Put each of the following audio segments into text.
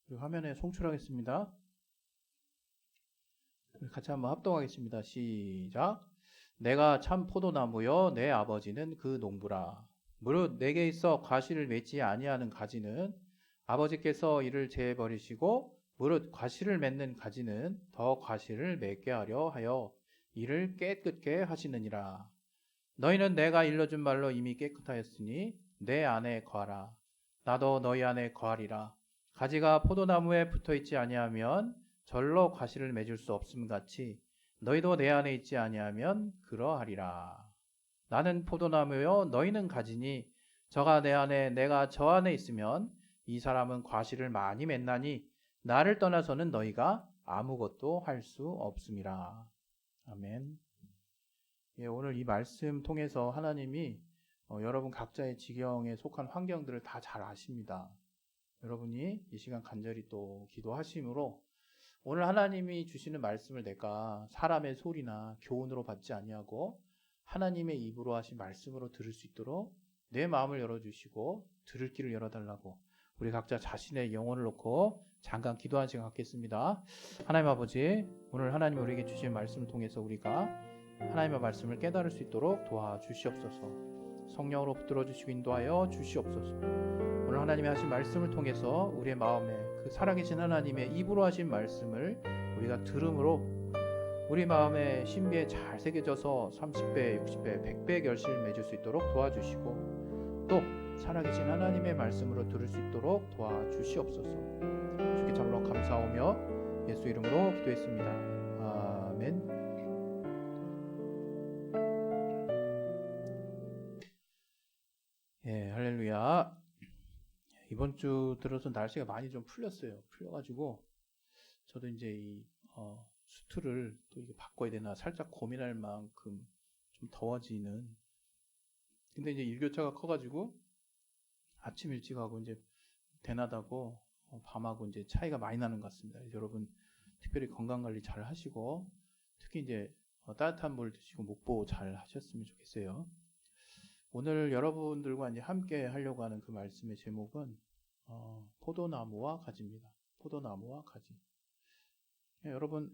그리고 화면에 송출하겠습니다. 우리 같이 한번 합동하겠습니다. 시작. 내가 참 포도나무여 내 아버지는 그 농부라. 무릇 내게 있어 과실을 맺지 아니하는 가지는 아버지께서 이를 제해 버리시고 무릇 과실을 맺는 가지는 더 과실을 맺게 하려 하여 이를 깨끗게 하시느니라. 너희는 내가 일러준 말로 이미 깨끗하였으니 내 안에 거하라. 나도 너희 안에 거하리라. 가지가 포도나무에 붙어있지 아니하면 절로 과실을 맺을 수 없음 같이 너희도 내 안에 있지 아니하면 그러하리라. 나는 포도나무요 너희는 가지니 저가 내 안에 내가 저 안에 있으면 이 사람은 과실을 많이 맺나니 나를 떠나서는 너희가 아무것도 할 수 없음이라. 아멘. 예, 오늘 이 말씀 통해서 하나님이 여러분 각자의 지경에 속한 환경들을 다 잘 아십니다. 여러분이 이 시간 간절히 또 기도하심으로 오늘 하나님이 주시는 말씀을 내가 사람의 소리나 교훈으로 받지 아니하고 하나님의 입으로 하신 말씀으로 들을 수 있도록 내 마음을 열어주시고 들을 길을 열어달라고 우리 각자 자신의 영혼을 놓고 잠깐 기도하는 시간 갖겠습니다. 하나님 아버지, 오늘 하나님 우리에게 주신 말씀을 통해서 우리가 하나님의 말씀을 깨달을 수 있도록 도와주시옵소서. 성령으로 붙들어 주시고 인도하여 주시옵소서. 오늘 하나님이 하신 말씀을 통해서 우리의 마음에 그 살아계신 하나님의 입으로 하신 말씀을 우리가 들음으로 우리 마음에 신비에 잘 새겨져서 30배, 60배, 100배 결실을 맺을 수 있도록 도와주시고 또 살아계신 하나님의 말씀으로 들을 수 있도록 도와주시옵소서. 주께 참으로 감사하며 예수 이름으로 기도했습니다. 아멘. 예, 할렐루야. 이번 주 들어서 날씨가 많이 좀 풀렸어요. 풀려가지고 저도 이제 이 수트를 또 이게 바꿔야 되나 살짝 고민할 만큼 좀 더워지는. 근데 이제 일교차가 커가지고 아침 일찍 하고 이제 대낮하고 밤하고 이제 차이가 많이 나는 것 같습니다. 여러분 특별히 건강 관리 잘 하시고 특히 이제 따뜻한 물 드시고 목보 잘 하셨으면 좋겠어요. 오늘 여러분들과 이제 함께 하려고 하는 그 말씀의 제목은 포도나무와 가지입니다. 포도나무와 가지. 예, 여러분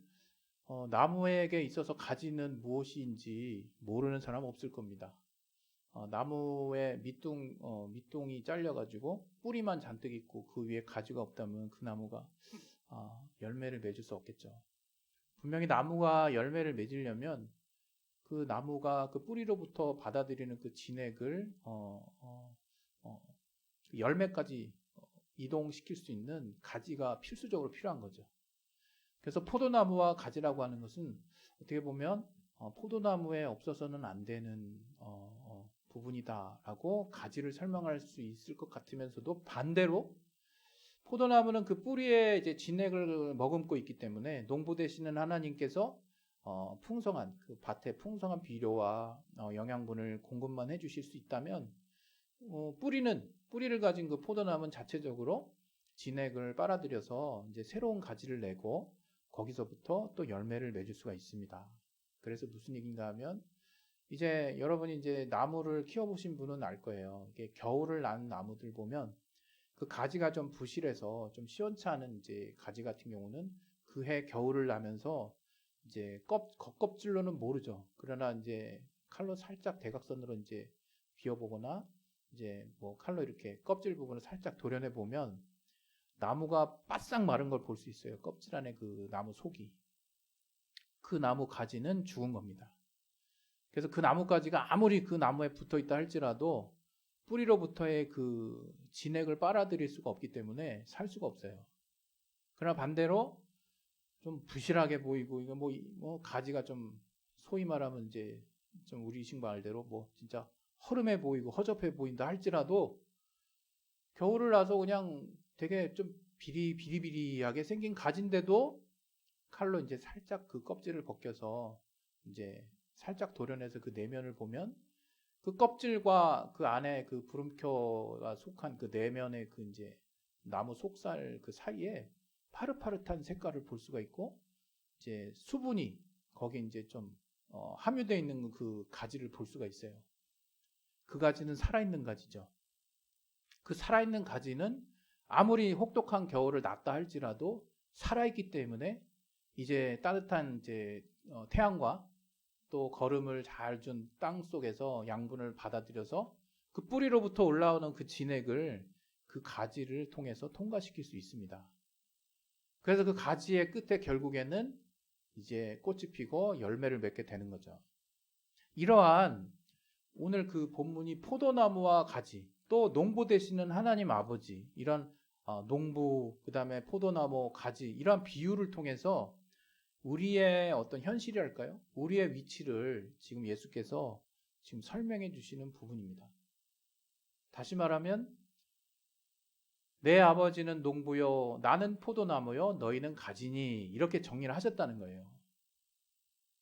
나무에게 있어서 가지는 무엇인지 모르는 사람 없을 겁니다. 나무에 밑둥이 잘려가지고 뿌리만 잔뜩 있고 그 위에 가지가 없다면 그 나무가 열매를 맺을 수 없겠죠. 분명히 나무가 열매를 맺으려면 그 나무가 그 뿌리로부터 받아들이는 그 진액을 열매까지 이동시킬 수 있는 가지가 필수적으로 필요한 거죠. 그래서 포도나무와 가지라고 하는 것은 어떻게 보면 포도나무에 없어서는 안 되는 부분이다라고 가지를 설명할 수 있을 것 같으면서도 반대로 포도나무는 그 뿌리에 이제 진액을 머금고 있기 때문에 농부 되시는 하나님께서 풍성한 그 밭에 풍성한 비료와 영양분을 공급만 해주실 수 있다면 뿌리를 가진 그 포도나무는 자체적으로 진액을 빨아들여서 이제 새로운 가지를 내고 거기서부터 또 열매를 맺을 수가 있습니다. 그래서 무슨 얘기인가 하면 이제 여러분이 이제 나무를 키워보신 분은 알 거예요. 이게 겨울을 난 나무들 보면 그 가지가 좀 부실해서 좀 시원치 않은 이제 가지 같은 경우는 그 해 겨울을 나면서 이제 겉껍질로는 모르죠. 그러나 이제 칼로 살짝 대각선으로 이제 비워보거나 이제 뭐 칼로 이렇게 껍질 부분을 살짝 도려내 보면 나무가 바싹 마른 걸 볼 수 있어요. 껍질 안에 그 나무 속이. 그 나무 가지는 죽은 겁니다. 그래서 그 나뭇가지가 아무리 그 나무에 붙어 있다 할지라도 뿌리로부터의 그 진액을 빨아들일 수가 없기 때문에 살 수가 없어요. 그러나 반대로 좀 부실하게 보이고 이거 뭐 가지가 좀 소위 말하면 이제 좀 우리식 말대로 뭐 진짜 허름해 보이고 허접해 보인다 할지라도 겨울을 나서 그냥 되게 좀 비리비리하게 생긴 가지인데도 칼로 이제 살짝 그 껍질을 벗겨서 이제 살짝 도려내서 그 내면을 보면 그 껍질과 그 안에 그 부름표가 속한 그 내면의 그 이제 나무 속살 그 사이에 파릇파릇한 색깔을 볼 수가 있고 이제 수분이 거기 이제 좀 함유되어 있는 그 가지를 볼 수가 있어요. 그 가지는 살아있는 가지죠. 그 살아있는 가지는 아무리 혹독한 겨울을 났다 할지라도 살아있기 때문에 이제 따뜻한 이제 태양과 또 거름을 잘 준 땅 속에서 양분을 받아들여서 그 뿌리로부터 올라오는 그 진액을 그 가지를 통해서 통과시킬 수 있습니다. 그래서 그 가지의 끝에 결국에는 이제 꽃이 피고 열매를 맺게 되는 거죠. 이러한 오늘 그 본문이 포도나무와 가지, 또 농부 되시는 하나님 아버지, 이런 농부, 그 다음에 포도나무, 가지, 이런 비유를 통해서 우리의 어떤 현실이랄까요? 우리의 위치를 지금 예수께서 지금 설명해 주시는 부분입니다. 다시 말하면 내 아버지는 농부요, 나는 포도나무요, 너희는 가지니, 이렇게 정리를 하셨다는 거예요.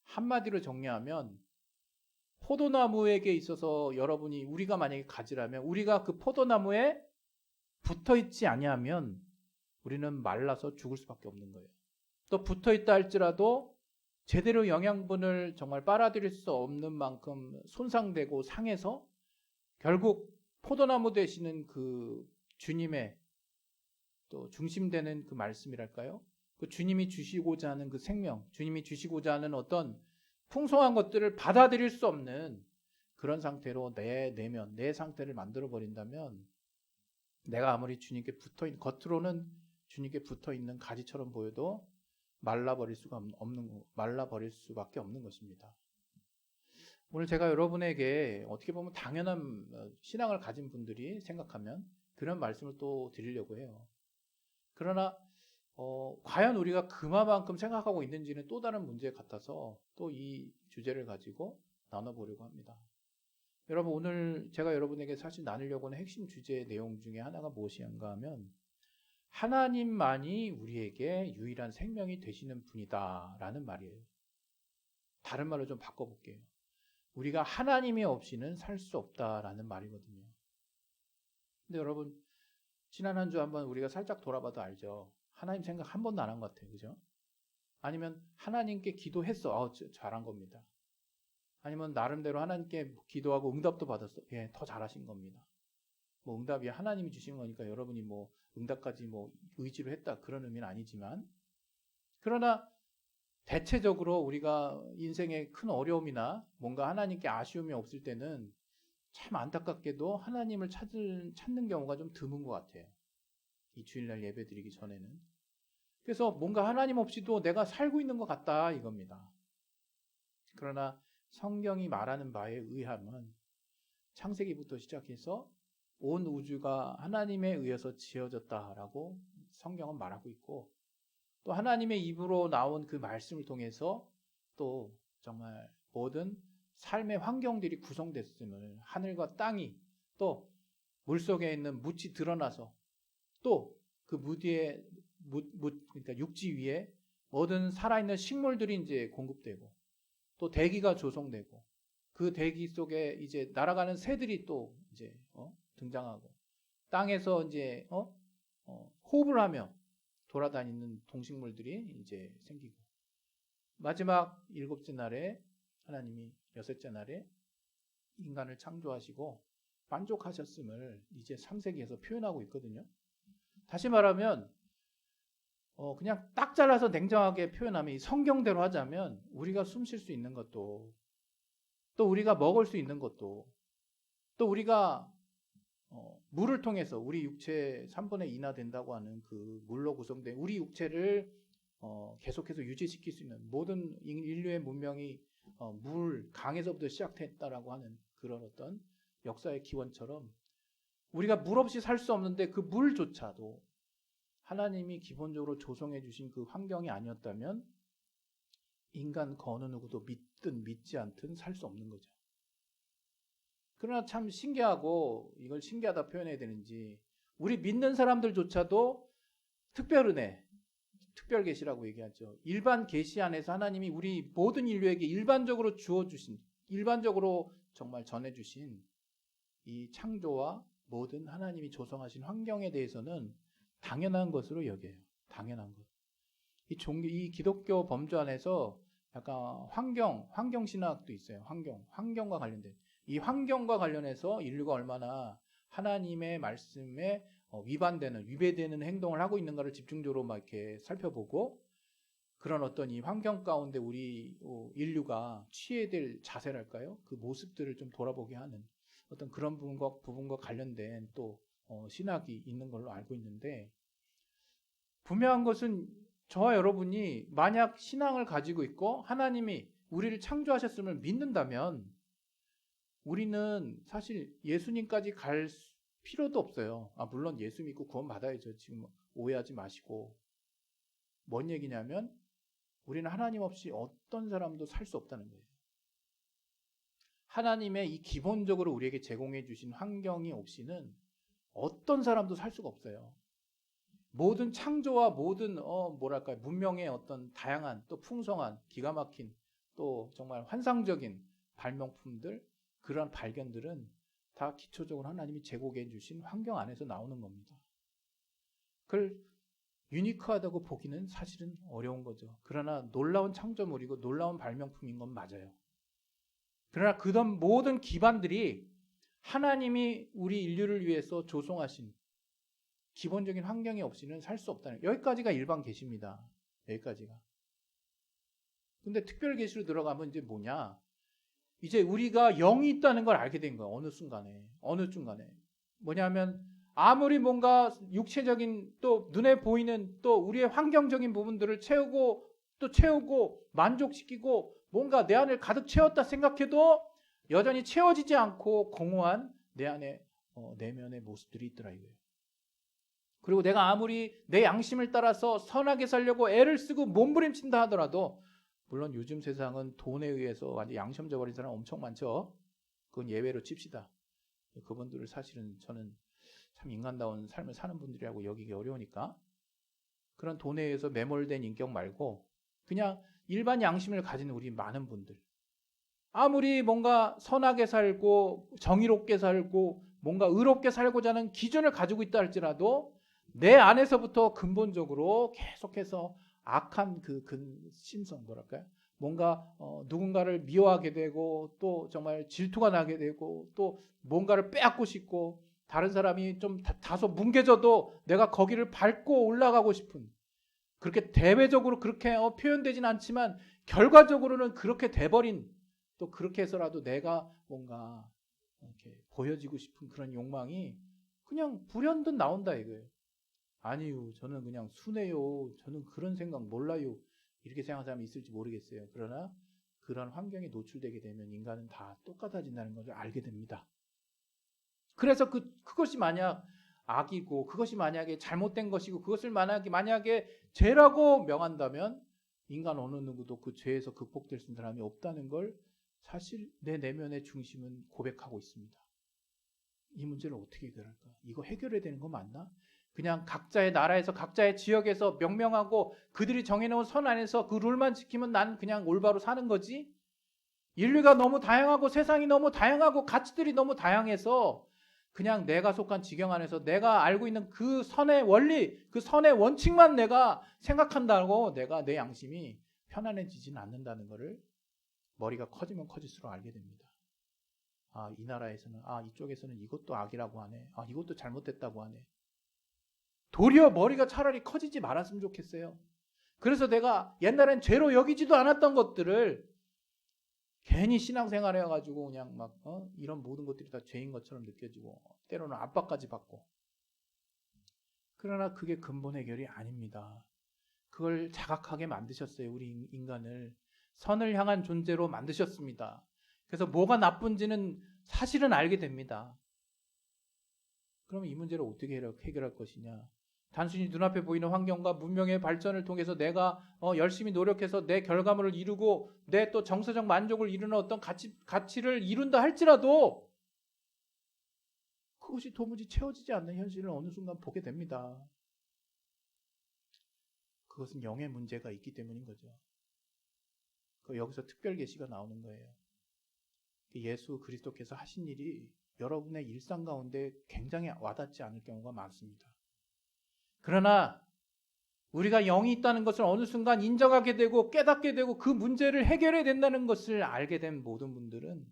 한마디로 정리하면 포도나무에게 있어서 여러분이 우리가 만약에 가지라면 우리가 그 포도나무에 붙어 있지 아니하면 우리는 말라서 죽을 수밖에 없는 거예요. 또 붙어 있다 할지라도 제대로 영양분을 정말 빨아들일 수 없는 만큼 손상되고 상해서 결국 포도나무 되시는 그 주님의 또 중심되는 그 말씀이랄까요? 그 주님이 주시고자 하는 그 생명, 주님이 주시고자 하는 어떤 풍성한 것들을 받아들일 수 없는 그런 상태로 내 내면, 내 상태를 만들어 버린다면 내가 아무리 주님께 붙어 있는, 겉으로는 주님께 붙어 있는 가지처럼 보여도 말라버릴 수밖에 없는 것입니다. 오늘 제가 여러분에게 어떻게 보면 당연한 신앙을 가진 분들이 생각하면 그런 말씀을 또 드리려고 해요. 그러나 과연 우리가 그만큼 생각하고 있는지는 또 다른 문제 같아서 또 이 주제를 가지고 나눠보려고 합니다. 여러분, 오늘 제가 여러분에게 사실 나누려고 하는 핵심 주제의 내용 중에 하나가 무엇인가 하면 하나님만이 우리에게 유일한 생명이 되시는 분이다 라는 말이에요. 다른 말로 좀 바꿔볼게요. 우리가 하나님이 없이는 살 수 없다라는 말이거든요. 근데 여러분, 지난 한 주 한번 우리가 살짝 돌아봐도 알죠. 하나님 생각 한 번도 안 한 것 같아요. 그죠? 아니면 하나님께 기도했어. 잘한 겁니다. 아니면 나름대로 하나님께 기도하고 응답도 받았어. 예, 더 잘하신 겁니다. 뭐 응답이 하나님이 주신 거니까 여러분이 뭐 응답까지 뭐 의지로 했다 그런 의미는 아니지만, 그러나 대체적으로 우리가 인생의 큰 어려움이나 뭔가 하나님께 아쉬움이 없을 때는 참 안타깝게도 하나님을 찾는 경우가 좀 드문 것 같아요. 이 주일날 예배 드리기 전에는. 그래서 뭔가 하나님 없이도 내가 살고 있는 것 같다 이겁니다. 그러나 성경이 말하는 바에 의하면 창세기부터 시작해서 온 우주가 하나님에 의해서 지어졌다라고 성경은 말하고 있고, 또 하나님의 입으로 나온 그 말씀을 통해서 또 정말 모든 삶의 환경들이 구성됐음을, 하늘과 땅이 또 물속에 있는 묻이 드러나서 또 그 그러니까 육지 위에 모든 살아있는 식물들이 이제 공급되고 또 대기가 조성되고 그 대기 속에 이제 날아가는 새들이 또 이제 등장하고 땅에서 이제 호흡을 하며 돌아다니는 동식물들이 이제 생기고, 마지막 일곱째 날에 하나님이 여섯째 날에 인간을 창조하시고 만족하셨음을 이제 창세기에서 표현하고 있거든요. 다시 말하면 그냥 딱 잘라서 냉정하게 표현하면 이 성경대로 하자면 우리가 숨 쉴 수 있는 것도, 또 우리가 먹을 수 있는 것도, 또 우리가 물을 통해서 우리 육체 3분의 2나 된다고 하는 그 물로 구성된 우리 육체를 계속해서 유지시킬 수 있는 모든 인류의 문명이 강에서부터 시작했다라고 하는 그런 어떤 역사의 기원처럼 우리가 물 없이 살 수 없는데 그 물조차도 하나님이 기본적으로 조성해 주신 그 환경이 아니었다면 인간 그 어느 누구도 믿든 믿지 않든 살 수 없는 거죠. 그러나 참 신기하고, 이걸 신기하다 표현해야 되는지, 우리 믿는 사람들조차도 특별 은혜, 특별 계시라고 얘기하죠. 일반 계시 안에서 하나님이 우리 모든 인류에게 일반적으로 주어주신, 일반적으로 정말 전해주신 이 창조와 모든 하나님이 조성하신 환경에 대해서는 당연한 것으로 여겨요. 당연한 것. 이 기독교 범주 안에서 약간 환경 신학도 있어요. 환경과 관련된. 이 환경과 관련해서 인류가 얼마나 하나님의 말씀에 위배되는 행동을 하고 있는가를 집중적으로 막 이렇게 살펴보고 그런 어떤 이 환경 가운데 우리 인류가 취해야 될 자세랄까요? 그 모습들을 좀 돌아보게 하는 어떤 그런 부분과 관련된 또 신학이 있는 걸로 알고 있는데 분명한 것은 저와 여러분이 만약 신앙을 가지고 있고 하나님이 우리를 창조하셨음을 믿는다면 우리는 사실 예수님까지 갈 필요도 없어요. 물론 예수 믿고 구원 받아야죠. 지금 오해하지 마시고. 뭔 얘기냐면 우리는 하나님 없이 어떤 사람도 살 수 없다는 거예요. 하나님의 이 기본적으로 우리에게 제공해 주신 환경이 없이는 어떤 사람도 살 수가 없어요. 모든 창조와 모든 문명의 어떤 다양한 또 풍성한 기가 막힌 또 정말 환상적인 발명품들 그런 발견들은 다 기초적으로 하나님이 제공해 주신 환경 안에서 나오는 겁니다. 그걸 유니크하다고 보기는 사실은 어려운 거죠. 그러나 놀라운 창조물이고 놀라운 발명품인 건 맞아요. 그러나 그런 모든 기반들이 하나님이 우리 인류를 위해서 조성하신 기본적인 환경이 없이는 살 수 없다는 여기까지가 일반 계시입니다. 여기까지가. 근데 특별 계시로 들어가면 이제 뭐냐? 이제 우리가 영이 있다는 걸 알게 된 거예요. 어느 순간에. 뭐냐면 아무리 뭔가 육체적인 또 눈에 보이는 또 우리의 환경적인 부분들을 채우고 만족시키고 뭔가 내 안을 가득 채웠다 생각해도 여전히 채워지지 않고 공허한 내 안에 내면의 모습들이 있더라 이거예요. 그리고 내가 아무리 내 양심을 따라서 선하게 살려고 애를 쓰고 몸부림친다 하더라도 물론 요즘 세상은 돈에 의해서 완전 양심 저버린 사람 엄청 많죠. 그건 예외로 칩시다. 그분들을 사실은 저는 참 인간다운 삶을 사는 분들이라고 여기기 어려우니까 그런 돈에 의해서 매몰된 인격 말고 그냥 일반 양심을 가진 우리 많은 분들 아무리 뭔가 선하게 살고 정의롭게 살고 뭔가 의롭게 살고자 하는 기준을 가지고 있다 할지라도 내 안에서부터 근본적으로 계속해서 악한 그 심성 뭐랄까요? 뭔가 누군가를 미워하게 되고 또 정말 질투가 나게 되고 또 뭔가를 빼앗고 싶고 다른 사람이 좀 다소 뭉개져도 내가 거기를 밟고 올라가고 싶은 그렇게 대외적으로 그렇게 표현되진 않지만 결과적으로는 그렇게 돼버린 또 그렇게 해서라도 내가 뭔가 이렇게 보여지고 싶은 그런 욕망이 그냥 불현듯 나온다 이거예요. 아니요, 저는 그냥 순해요. 저는 그런 생각 몰라요. 이렇게 생각하는 사람이 있을지 모르겠어요. 그러나 그런 환경에 노출되게 되면 인간은 다 똑같아진다는 것을 알게 됩니다. 그래서 그것이 만약 악이고 그것이 만약에 잘못된 것이고 그것을 만약에 죄라고 명한다면 인간 어느 누구도 그 죄에서 극복될 수 있는 사람이 없다는 걸 사실 내 내면의 중심은 고백하고 있습니다. 이 문제를 어떻게 해결할까? 이거 해결해야 되는 거 맞나? 그냥 각자의 나라에서 각자의 지역에서 명명하고 그들이 정해놓은 선 안에서 그 룰만 지키면 난 그냥 올바로 사는 거지? 인류가 너무 다양하고 세상이 너무 다양하고 가치들이 너무 다양해서 그냥 내가 속한 지경 안에서 내가 알고 있는 그 선의 원리, 그 선의 원칙만 내가 생각한다고 내가 내 양심이 편안해지지는 않는다는 것을 머리가 커지면 커질수록 알게 됩니다. 이 나라에서는 이쪽에서는 이것도 악이라고 하네. 이것도 잘못됐다고 하네. 도리어 머리가 차라리 커지지 말았으면 좋겠어요. 그래서 내가 옛날엔 죄로 여기지도 않았던 것들을 괜히 신앙생활 해가지고 그냥 막 이런 모든 것들이 다 죄인 것처럼 느껴지고 때로는 압박까지 받고 그러나 그게 근본 해결이 아닙니다. 그걸 자각하게 만드셨어요. 우리 인간을 선을 향한 존재로 만드셨습니다. 그래서 뭐가 나쁜지는 사실은 알게 됩니다. 그러면 이 문제를 어떻게 해결할 것이냐? 단순히 눈앞에 보이는 환경과 문명의 발전을 통해서 내가 열심히 노력해서 내 결과물을 이루고 내 또 정서적 만족을 이루는 어떤 가치를 이룬다 할지라도 그것이 도무지 채워지지 않는 현실을 어느 순간 보게 됩니다. 그것은 영의 문제가 있기 때문인 거죠. 여기서 특별 계시가 나오는 거예요. 예수 그리스도께서 하신 일이 여러분의 일상 가운데 굉장히 와닿지 않을 경우가 많습니다. 그러나 우리가 영이 있다는 것을 어느 순간 인정하게 되고 깨닫게 되고 그 문제를 해결해야 된다는 것을 알게 된 모든 분들은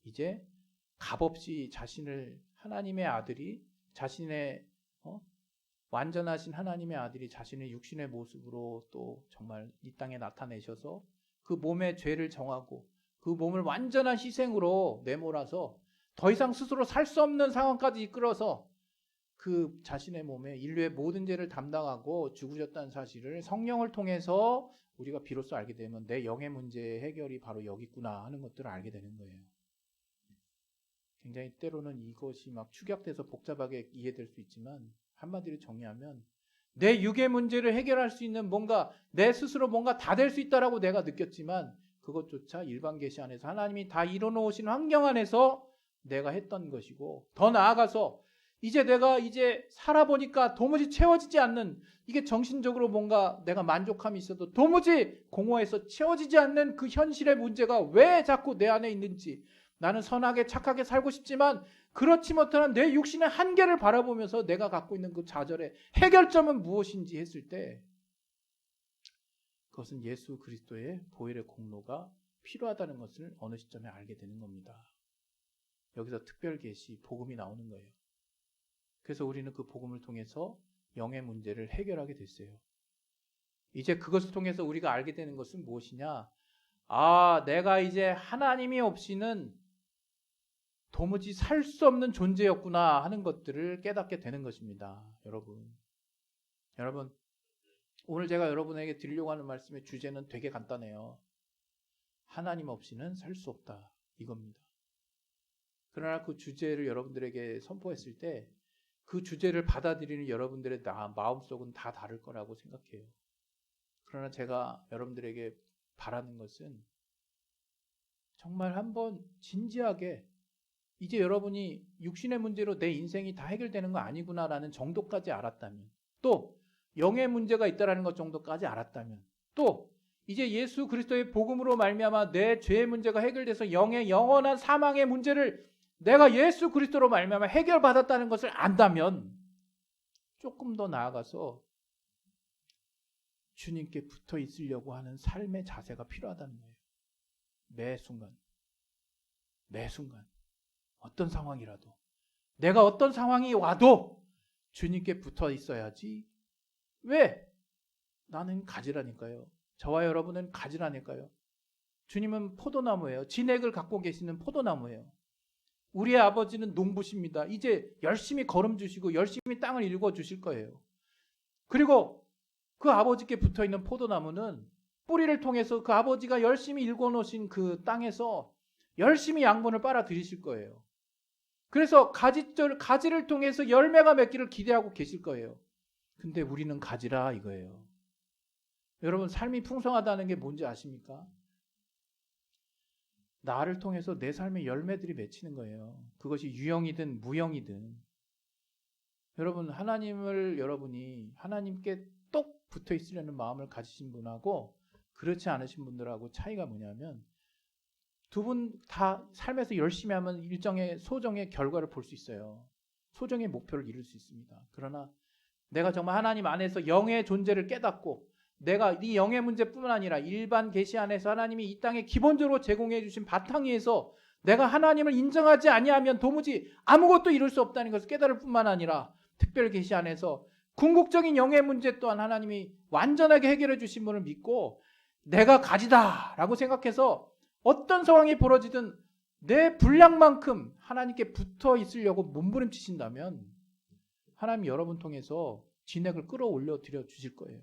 이제 값없이 자신을 하나님의 아들이 자신의 어? 완전하신 하나님의 아들이 자신의 육신의 모습으로 또 정말 이 땅에 나타내셔서 그 몸의 죄를 정하고 그 몸을 완전한 희생으로 내몰아서 더 이상 스스로 살 수 없는 상황까지 이끌어서 그 자신의 몸에 인류의 모든 죄를 담당하고 죽으셨다는 사실을 성령을 통해서 우리가 비로소 알게 되면 내 영의 문제의 해결이 바로 여기 있구나 하는 것들을 알게 되는 거예요. 굉장히 때로는 이것이 막 축약돼서 복잡하게 이해될 수 있지만 한마디로 정리하면 내 육의 문제를 해결할 수 있는 뭔가 내 스스로 뭔가 다 될 수 있다라고 내가 느꼈지만 그것조차 일반 계시 안에서 하나님이 다 이뤄놓으신 환경 안에서 내가 했던 것이고 더 나아가서 이제 내가 살아보니까 도무지 채워지지 않는 이게 정신적으로 뭔가 내가 만족함이 있어도 도무지 공허해서 채워지지 않는 그 현실의 문제가 왜 자꾸 내 안에 있는지 나는 선하게 착하게 살고 싶지만 그렇지 못한 내 육신의 한계를 바라보면서 내가 갖고 있는 그 좌절의 해결점은 무엇인지 했을 때 그것은 예수 그리스도의 보혈의 공로가 필요하다는 것을 어느 시점에 알게 되는 겁니다. 여기서 특별 계시 복음이 나오는 거예요. 그래서 우리는 그 복음을 통해서 영의 문제를 해결하게 됐어요. 이제 그것을 통해서 우리가 알게 되는 것은 무엇이냐? 아, 내가 이제 하나님이 없이는 도무지 살 수 없는 존재였구나 하는 것들을 깨닫게 되는 것입니다. 여러분, 오늘 제가 여러분에게 드리려고 하는 말씀의 주제는 되게 간단해요. 하나님 없이는 살 수 없다. 이겁니다. 그러나 그 주제를 여러분들에게 선포했을 때 그 주제를 받아들이는 여러분들의 마음속은 다 다를 거라고 생각해요. 그러나 제가 여러분들에게 바라는 것은 정말 한번 진지하게 이제 여러분이 육신의 문제로 내 인생이 다 해결되는 거 아니구나라는 정도까지 알았다면 또 영의 문제가 있다라는 것 정도까지 알았다면 또 이제 예수 그리스도의 복음으로 말미암아 내 죄의 문제가 해결돼서 영의 영원한 사망의 문제를 내가 예수 그리스도로 말미암아 해결받았다는 것을 안다면 조금 더 나아가서 주님께 붙어 있으려고 하는 삶의 자세가 필요하다는 거예요. 매 순간 어떤 상황이라도 내가 어떤 상황이 와도 주님께 붙어 있어야지. 왜? 나는 가지라니까요. 저와 여러분은 가지라니까요. 주님은 포도나무예요. 진액을 갖고 계시는 포도나무예요. 우리의 아버지는 농부십니다. 이제 열심히 거름 주시고 열심히 땅을 일궈 주실 거예요. 그리고 그 아버지께 붙어있는 포도나무는 뿌리를 통해서 그 아버지가 열심히 일궈 놓으신 그 땅에서 열심히 양분을 빨아 들이실 거예요. 그래서 가지를 통해서 열매가 맺기를 기대하고 계실 거예요. 근데 우리는 가지라 이거예요. 여러분 삶이 풍성하다는 게 뭔지 아십니까? 나를 통해서 내 삶의 열매들이 맺히는 거예요. 그것이 유형이든 무형이든. 여러분 여러분이 하나님께 똑 붙어 있으려는 마음을 가지신 분하고 그렇지 않으신 분들하고 차이가 뭐냐면 두 분 다 삶에서 열심히 하면 일정의 소정의 결과를 볼 수 있어요. 소정의 목표를 이룰 수 있습니다. 그러나 내가 정말 하나님 안에서 영의 존재를 깨닫고 내가 이 영의 문제뿐만 아니라 일반 계시 안에서 하나님이 이 땅에 기본적으로 제공해 주신 바탕 위에서 내가 하나님을 인정하지 아니하면 도무지 아무것도 이룰 수 없다는 것을 깨달을 뿐만 아니라 특별 계시 안에서 궁극적인 영의 문제 또한 하나님이 완전하게 해결해 주신 분을 믿고 내가 가지다라고 생각해서 어떤 상황이 벌어지든 내 분량만큼 하나님께 붙어 있으려고 몸부림치신다면 하나님 여러분 통해서 진액을 끌어올려 드려 주실 거예요.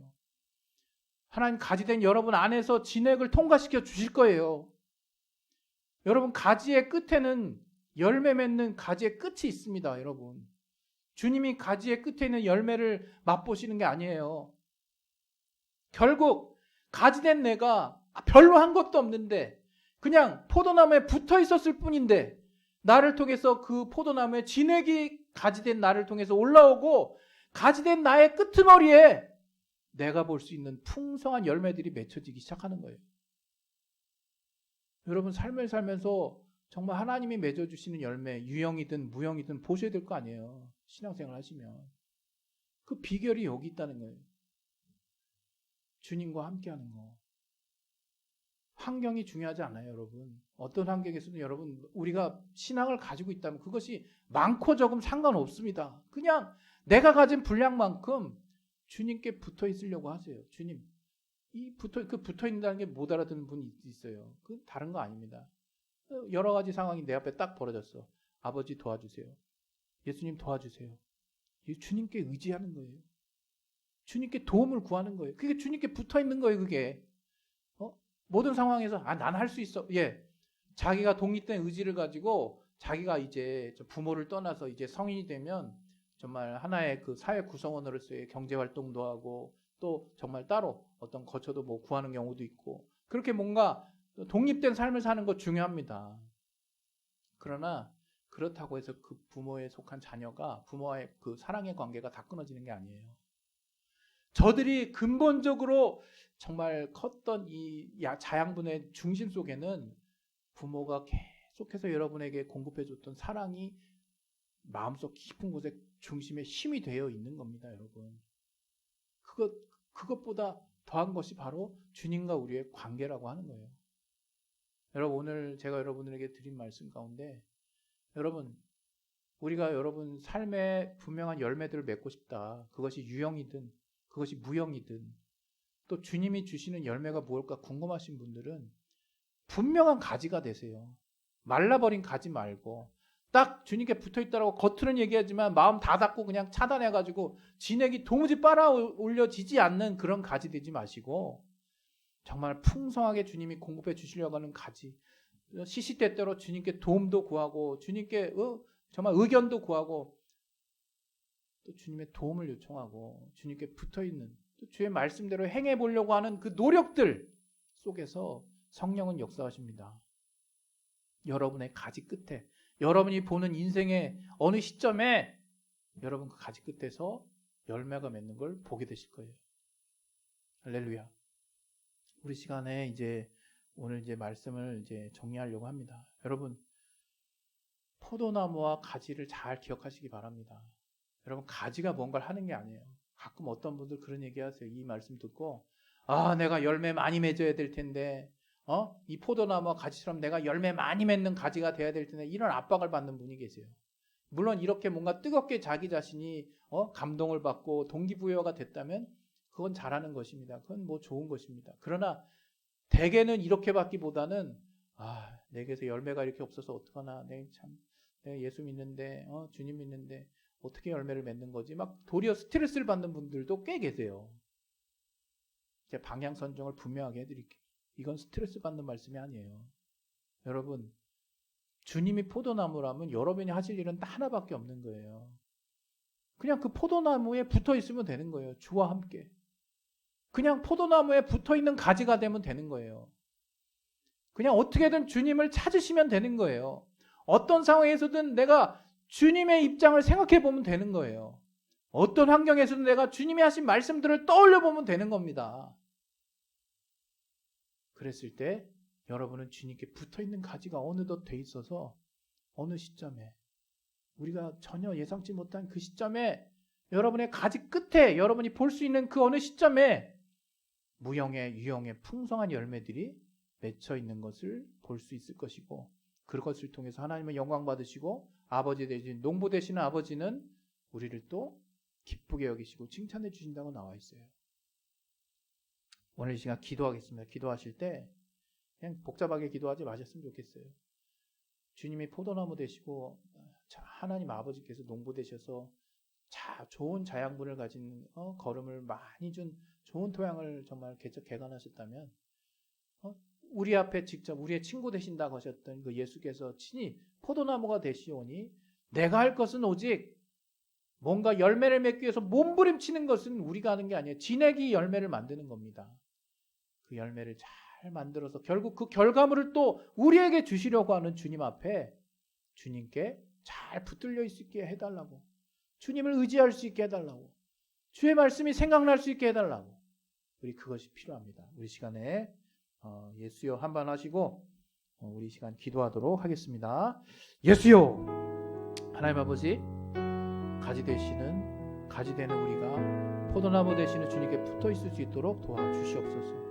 하나님 가지된 여러분 안에서 진액을 통과시켜 주실 거예요. 여러분 가지의 끝에는 열매 맺는 가지의 끝이 있습니다. 여러분 주님이 가지의 끝에 있는 열매를 맛보시는 게 아니에요. 결국 가지된 내가 별로 한 것도 없는데 그냥 포도나무에 붙어 있었을 뿐인데 나를 통해서 그 포도나무에 진액이 가지된 나를 통해서 올라오고 가지된 나의 끄트머리에 내가 볼 수 있는 풍성한 열매들이 맺혀지기 시작하는 거예요. 여러분 삶을 살면서 정말 하나님이 맺어주시는 열매 유형이든 무형이든 보셔야 될 거 아니에요. 신앙생활 하시면 그 비결이 여기 있다는 거예요. 주님과 함께하는 거. 환경이 중요하지 않아요, 여러분. 어떤 환경에서도 여러분 우리가 신앙을 가지고 있다면 그것이 많고 적음 상관없습니다. 그냥 내가 가진 분량만큼 주님께 붙어 있으려고 하세요. 주님, 붙어 있는다는 게 못 알아듣는 분이 있어요. 그 다른 거 아닙니다. 여러 가지 상황이 내 앞에 딱 벌어졌어. 아버지 도와주세요. 예수님 도와주세요. 주님께 의지하는 거예요. 주님께 도움을 구하는 거예요. 그게 주님께 붙어 있는 거예요, 그게. 모든 상황에서 난 할 수 있어. 예. 자기가 독립된 의지를 가지고 자기가 이제 부모를 떠나서 이제 성인이 되면 정말 하나의 그 사회 구성원으로서의 경제 활동도 하고 또 정말 따로 어떤 거처도 뭐 구하는 경우도 있고 그렇게 뭔가 독립된 삶을 사는 거 중요합니다. 그러나 그렇다고 해서 그 부모에 속한 자녀가 부모와의 그 사랑의 관계가 다 끊어지는 게 아니에요. 저들이 근본적으로 정말 컸던 이 자양분의 중심 속에는 부모가 계속해서 여러분에게 공급해줬던 사랑이 마음속 깊은 곳에 중심에 힘이 되어 있는 겁니다, 여러분. 그것보다 더한 것이 바로 주님과 우리의 관계라고 하는 거예요. 여러분, 오늘 제가 여러분에게 드린 말씀 가운데 여러분, 우리가 여러분 삶의 분명한 열매들을 맺고 싶다. 그것이 유형이든 그것이 무형이든 또 주님이 주시는 열매가 무엇일까 궁금하신 분들은 분명한 가지가 되세요. 말라버린 가지 말고 딱 주님께 붙어있다라고 겉으로는 얘기하지만 마음 다 닫고 그냥 차단해가지고 진액이 도무지 빨아올려지지 않는 그런 가지 되지 마시고 정말 풍성하게 주님이 공급해 주시려고 하는 가지, 시시때때로 주님께 도움도 구하고 주님께 정말 의견도 구하고 또 주님의 도움을 요청하고 주님께 붙어있는 또 주의 말씀대로 행해 보려고 하는 그 노력들 속에서 성령은 역사하십니다. 여러분의 가지 끝에 여러분이 보는 인생의 어느 시점에 여러분 그 가지 끝에서 열매가 맺는 걸 보게 되실 거예요. 할렐루야. 우리 시간에 이제 오늘 이제 말씀을 이제 정리하려고 합니다. 여러분, 포도나무와 가지를 잘 기억하시기 바랍니다. 여러분, 가지가 뭔가를 하는 게 아니에요. 가끔 어떤 분들 그런 얘기 하세요. 이 말씀 듣고 내가 열매 많이 맺어야 될 텐데 이 포도나무와 가지처럼 내가 열매 많이 맺는 가지가 돼야 될 텐데 이런 압박을 받는 분이 계세요. 물론 이렇게 뭔가 뜨겁게 자기 자신이 감동을 받고 동기부여가 됐다면 그건 잘하는 것입니다. 그건 뭐 좋은 것입니다. 그러나 대개는 이렇게 받기보다는 내게서 열매가 이렇게 없어서 어떡하나 내가 예수 믿는데 주님 믿는데 어떻게 열매를 맺는 거지? 막 도리어 스트레스를 받는 분들도 꽤 계세요. 제 방향 선정을 분명하게 해드릴게요. 이건 스트레스 받는 말씀이 아니에요. 여러분, 주님이 포도나무라면 여러분이 하실 일은 딱 하나밖에 없는 거예요. 그냥 그 포도나무에 붙어 있으면 되는 거예요. 주와 함께. 그냥 포도나무에 붙어 있는 가지가 되면 되는 거예요. 그냥 어떻게든 주님을 찾으시면 되는 거예요. 어떤 상황에서든 내가 주님의 입장을 생각해 보면 되는 거예요. 어떤 환경에서든 내가 주님이 하신 말씀들을 떠올려 보면 되는 겁니다. 그랬을 때 여러분은 주님께 붙어있는 가지가 어느덧 돼 있어서 어느 시점에 우리가 전혀 예상치 못한 그 시점에 여러분의 가지 끝에 여러분이 볼 수 있는 그 어느 시점에 무형의 유형의 풍성한 열매들이 맺혀 있는 것을 볼 수 있을 것이고 그것을 통해서 하나님의 영광 받으시고 아버지 되신 농부 되시는 아버지는 우리를 또 기쁘게 여기시고 칭찬해 주신다고 나와 있어요. 오늘 이 시간 기도하겠습니다. 기도하실 때 그냥 복잡하게 기도하지 마셨으면 좋겠어요. 주님이 포도나무 되시고 하나님 아버지께서 농부 되셔서 좋은 자양분을 가진 거름을 많이 준 좋은 토양을 정말 개간하셨다면 우리 앞에 직접 우리의 친구 되신다고 하셨던 그 예수께서 친히 포도나무가 되시오니 내가 할 것은 오직 뭔가 열매를 맺기 위해서 몸부림치는 것은 우리가 하는 게 아니에요. 진액이 열매를 만드는 겁니다. 그 열매를 잘 만들어서 결국 그 결과물을 또 우리에게 주시려고 하는 주님 앞에 주님께 잘 붙들려 있게 해달라고 주님을 의지할 수 있게 해달라고 주의 말씀이 생각날 수 있게 해달라고 우리 그것이 필요합니다. 우리 시간에 예수여 한번 하시고 우리 시간 기도하도록 하겠습니다. 예수여 하나님 아버지 가지 되는 우리가 포도나무 되시는 주님께 붙어 있을 수 있도록 도와주시옵소서.